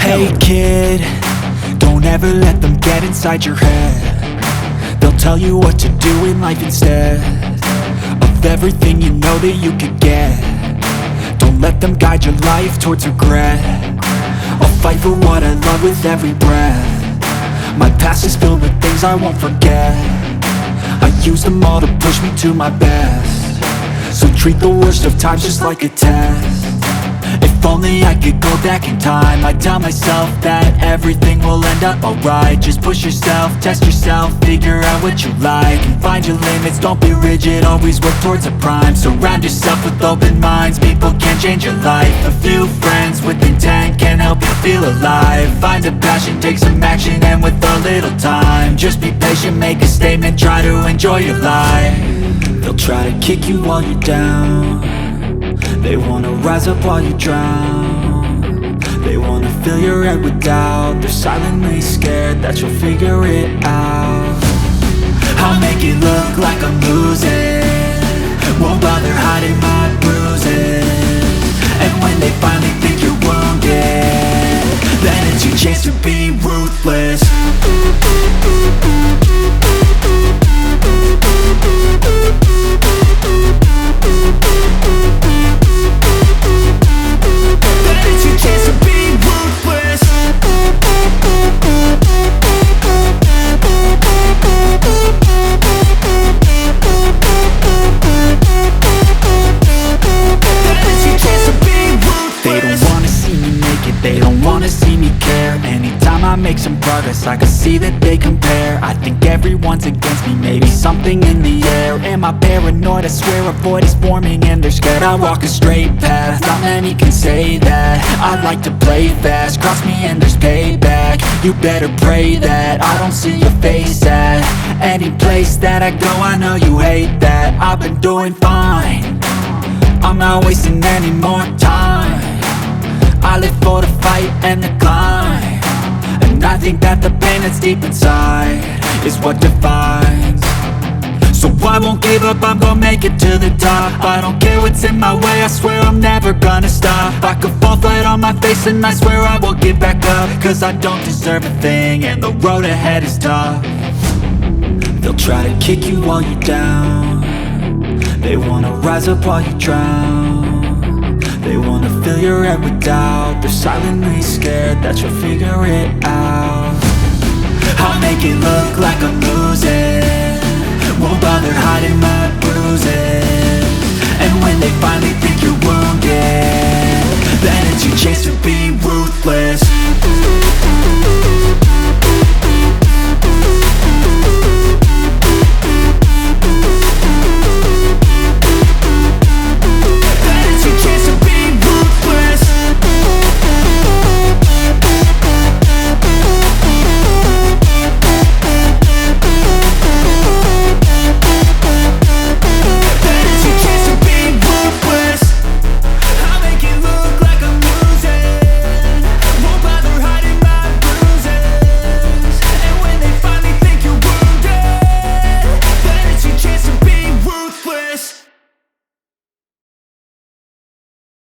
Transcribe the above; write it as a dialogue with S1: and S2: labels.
S1: Hey kid, don't ever let them get inside your head. They'll tell you what to do in life instead of everything you know that you could get. Don't let them guide your life towards regret. I'll fight for what I love with every breath. My past is filled with things I won't forget. I use them all to push me to my best. So treat the worst of times just like a test. If only I could go back in time, I'd tell myself that everything will end up alright. Just push yourself, test yourself, figure out what you like, and find your limits, don't be rigid, always work towards a prime. Surround yourself with open minds, people can change your life. A few friends with intent can help you feel alive. Find a passion, take some action, and with a little time, just be patient, make a statement, try to enjoy your life. They'll try to kick you while you're down. They wanna rise up while you drown. They wanna fill your head with doubt. They're silently scared that you'll figure it out. I'll make it look like I'm losing, won't bother hiding my bruises. And when they finally think you're wounded, then it's your chance to be ruthless. Chance to be ruthless. They don't wanna see me make it, they don't wanna see me care. Anytime I make some progress, I can see that they compare. I think everyone's against me, maybe something in the air. Am I paranoid? I swear a void is forming and they're scared I walk a straight path. Not many can say that. I like to play fast, cross me and there's payback. You better pray that I don't see your face at any place that I go. I know you hate that. I've been doing fine, I'm not wasting any more time. I live for the fight and the climb, and I think that the pain that's deep inside is what defines. So I won't give up, I'm gonna make it to the top. I don't care what's in my way, I swear I'm never gonna stop. I could fall flat on my face and I swear I will get back up, cause I don't deserve a thing and the road ahead is tough. They'll try to kick you while you're down. They wanna rise up while you drown. They wanna fill your head with doubt. They're silently scared that you'll figure it out. I'll make it look like I'm losing, won't bother hiding my bruises. And when they finally think